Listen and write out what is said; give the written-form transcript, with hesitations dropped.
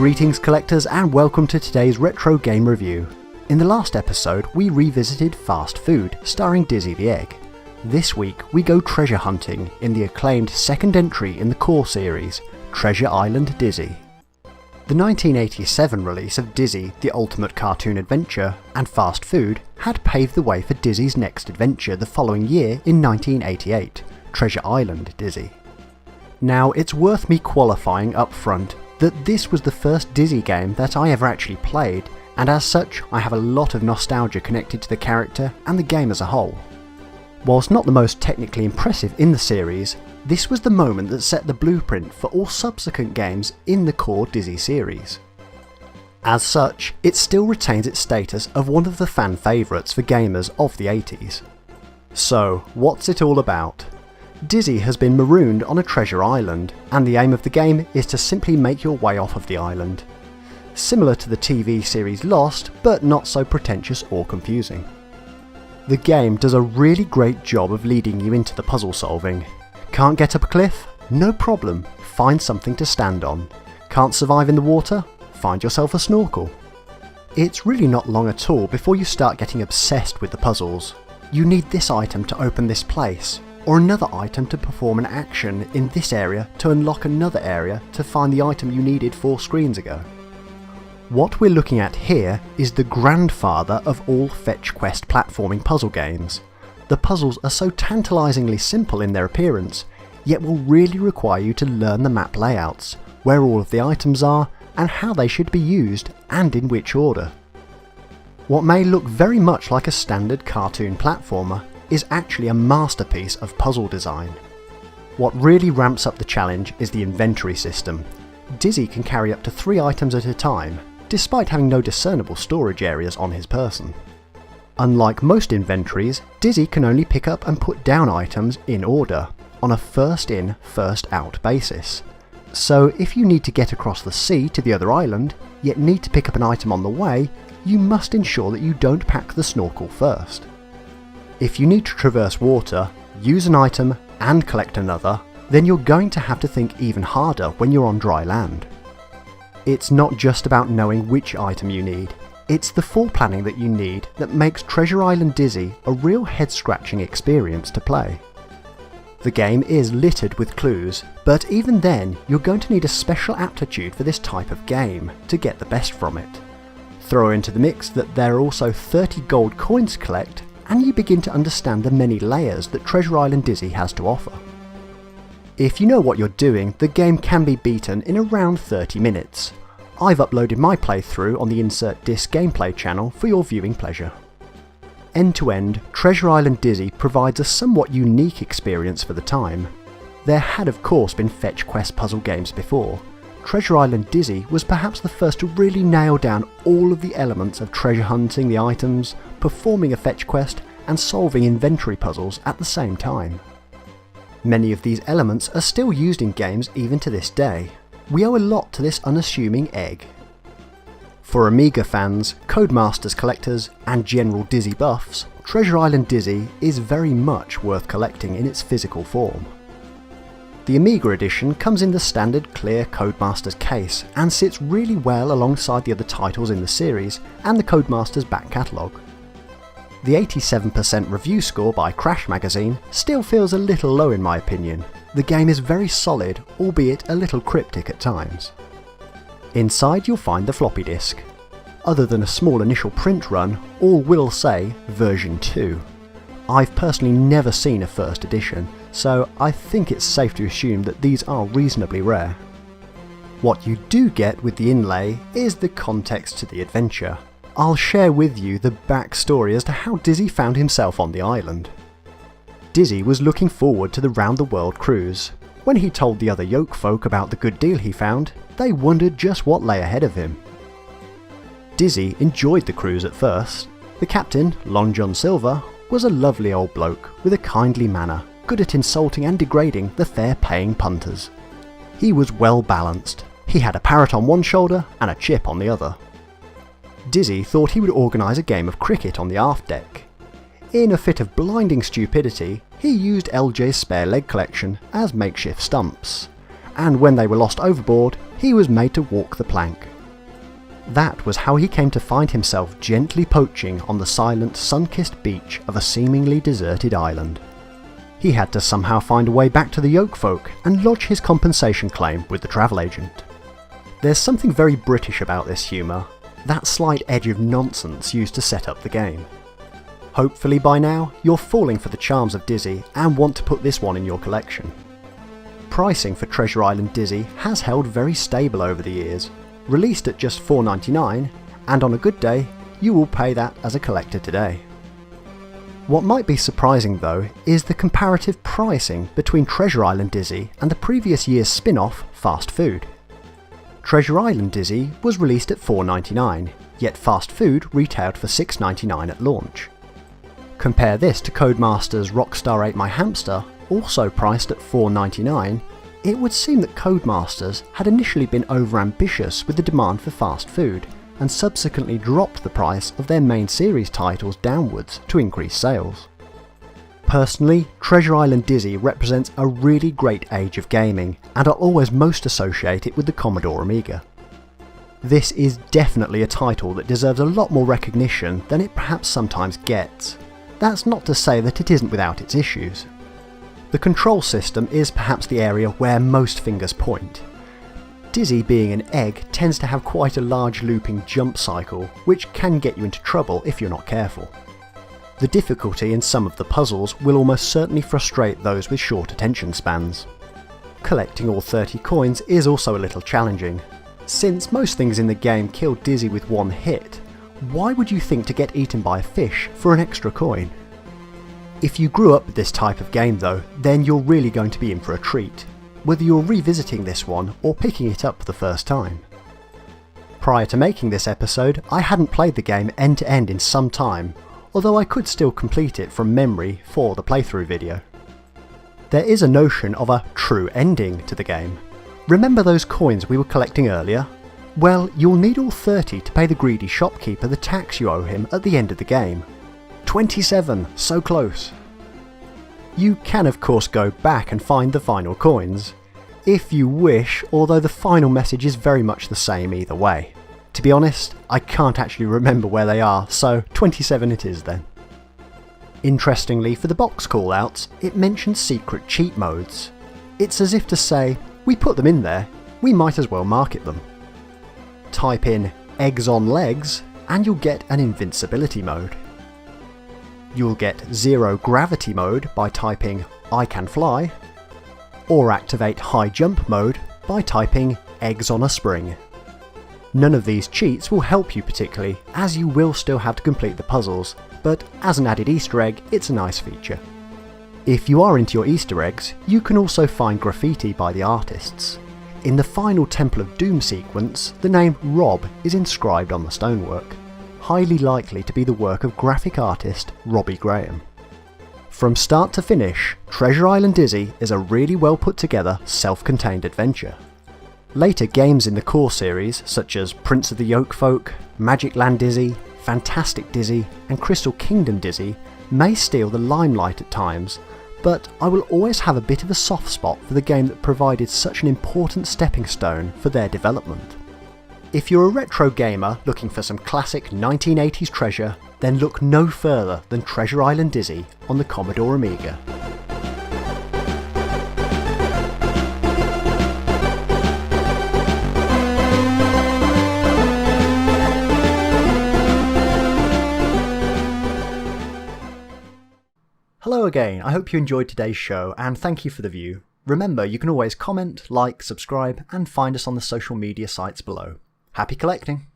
Greetings collectors and welcome to today's retro game review. In the last episode we revisited Fast Food starring Dizzy the Egg. This week we go treasure hunting in the acclaimed second entry in the core series, Treasure Island Dizzy. The 1987 release of Dizzy the Ultimate Cartoon Adventure and Fast Food had paved the way for Dizzy's next adventure the following year in 1988, Treasure Island Dizzy. Now it's worth me qualifying up front that this was the first Dizzy game that I ever actually played, and as such I have a lot of nostalgia connected to the character and the game as a whole. Whilst not the most technically impressive in the series, this was the moment that set the blueprint for all subsequent games in the core Dizzy series. As such, it still retains its status of one of the fan favourites for gamers of the 80s. So, what's it all about? Dizzy has been marooned on a treasure island, and the aim of the game is to simply make your way off of the island. Similar to the TV series Lost, but not so pretentious or confusing. The game does a really great job of leading you into the puzzle solving. Can't get up a cliff? No problem, find something to stand on. Can't survive in the water? Find yourself a snorkel. It's really not long at all before you start getting obsessed with the puzzles. You need this item to open this place, or another item to perform an action in this area to unlock another area to find the item you needed 4 screens ago. What we're looking at here is the grandfather of all fetch quest platforming puzzle games. The puzzles are so tantalisingly simple in their appearance, yet will really require you to learn the map layouts, where all of the items are, and how they should be used, and in which order. What may look very much like a standard cartoon platformer is actually a masterpiece of puzzle design. What really ramps up the challenge is the inventory system. Dizzy can carry up to 3 items at a time, despite having no discernible storage areas on his person. Unlike most inventories, Dizzy can only pick up and put down items in order, on a first in, first out basis. So if you need to get across the sea to the other island, yet need to pick up an item on the way, you must ensure that you don't pack the snorkel first. If you need to traverse water, use an item and collect another, then you're going to have to think even harder when you're on dry land. It's not just about knowing which item you need, it's the foreplanning that you need that makes Treasure Island Dizzy a real head-scratching experience to play. The game is littered with clues, but even then you're going to need a special aptitude for this type of game to get the best from it. Throw into the mix that there are also 30 gold coins to collect, and you begin to understand the many layers that Treasure Island Dizzy has to offer. If you know what you're doing, the game can be beaten in around 30 minutes. I've uploaded my playthrough on the Insert Disc gameplay channel for your viewing pleasure. End to end, Treasure Island Dizzy provides a somewhat unique experience for the time. There had of course been fetch quest puzzle games before. Treasure Island Dizzy was perhaps the first to really nail down all of the elements of treasure hunting the items, performing a fetch quest, and solving inventory puzzles at the same time. Many of these elements are still used in games even to this day. We owe a lot to this unassuming egg. For Amiga fans, Codemasters collectors, and general Dizzy buffs, Treasure Island Dizzy is very much worth collecting in its physical form. The Amiga edition comes in the standard clear Codemasters case and sits really well alongside the other titles in the series and the Codemasters back catalogue. The 87% review score by Crash magazine still feels a little low in my opinion. The game is very solid, albeit a little cryptic at times. Inside you'll find the floppy disk. Other than a small initial print run, all will say version 2. I've personally never seen a first edition, so I think it's safe to assume that these are reasonably rare. What you do get with the inlay is the context to the adventure. I'll share with you the backstory as to how Dizzy found himself on the island. Dizzy was looking forward to the round-the-world cruise. When he told the other yoke folk about the good deal he found, they wondered just what lay ahead of him. Dizzy enjoyed the cruise at first. The captain, Long John Silver, was a lovely old bloke with a kindly manner, good at insulting and degrading the fair-paying punters. He was well balanced. He had a parrot on one shoulder and a chip on the other. Dizzy thought he would organise a game of cricket on the aft deck. In a fit of blinding stupidity, he used LJ's spare leg collection as makeshift stumps, and when they were lost overboard, he was made to walk the plank, That was how he came to find himself gently poaching on the silent, sun-kissed beach of a seemingly deserted island. He had to somehow find a way back to the Yoke folk and lodge his compensation claim with the travel agent. There's something very British about this humour, that slight edge of nonsense used to set up the game. Hopefully by now, you're falling for the charms of Dizzy and want to put this one in your collection. Pricing for Treasure Island Dizzy has held very stable over the years, released at just $4.99, and on a good day, you will pay that as a collector today. What might be surprising though is the comparative pricing between Treasure Island Dizzy and the previous year's spin-off Fast Food. Treasure Island Dizzy was released at $4.99, yet Fast Food retailed for $6.99 at launch. Compare this to Codemasters' Rockstar Ate My Hamster, also priced at $4.99, it would seem that Codemasters had initially been overambitious with the demand for fast food, and subsequently dropped the price of their main series titles downwards to increase sales. Personally, Treasure Island Dizzy represents a really great age of gaming, and I'll always most associate it with the Commodore Amiga. This is definitely a title that deserves a lot more recognition than it perhaps sometimes gets. That's not to say that it isn't without its issues. The control system is perhaps the area where most fingers point. Dizzy being an egg tends to have quite a large looping jump cycle, which can get you into trouble if you're not careful. The difficulty in some of the puzzles will almost certainly frustrate those with short attention spans. Collecting all 30 coins is also a little challenging. Since most things in the game kill Dizzy with one hit, why would you think to get eaten by a fish for an extra coin? If you grew up with this type of game though, then you're really going to be in for a treat, whether you're revisiting this one or picking it up for the first time. Prior to making this episode, I hadn't played the game end to end in some time, although I could still complete it from memory for the playthrough video. There is a notion of a true ending to the game. Remember those coins we were collecting earlier? Well, you'll need all 30 to pay the greedy shopkeeper the tax you owe him at the end of the game. 27, so close. You can of course go back and find the final coins, if you wish, although the final message is very much the same either way. To be honest, I can't actually remember where they are, so 27 it is then. Interestingly, for the box callouts, it mentions secret cheat modes. It's as if to say, we put them in there, we might as well market them. Type in eggs on legs and you'll get an invincibility mode. You'll get zero gravity mode by typing I can fly, or activate high jump mode by typing eggs on a spring. None of these cheats will help you particularly, as you will still have to complete the puzzles, but as an added Easter egg, it's a nice feature. If you are into your Easter eggs, you can also find graffiti by the artists. In the final Temple of Doom sequence, the name Rob is inscribed on the stonework, highly likely to be the work of graphic artist Robbie Graham. From start to finish, Treasure Island Dizzy is a really well put together, self-contained adventure. Later games in the core series, such as Prince of the Yoke Folk, Magic Land Dizzy, Fantastic Dizzy, and Crystal Kingdom Dizzy, may steal the limelight at times, but I will always have a bit of a soft spot for the game that provided such an important stepping stone for their development. If you're a retro gamer looking for some classic 1980s treasure, then look no further than Treasure Island Dizzy on the Commodore Amiga. Hello again, I hope you enjoyed today's show and thank you for the view. Remember, you can always comment, like, subscribe and find us on the social media sites below. Happy collecting!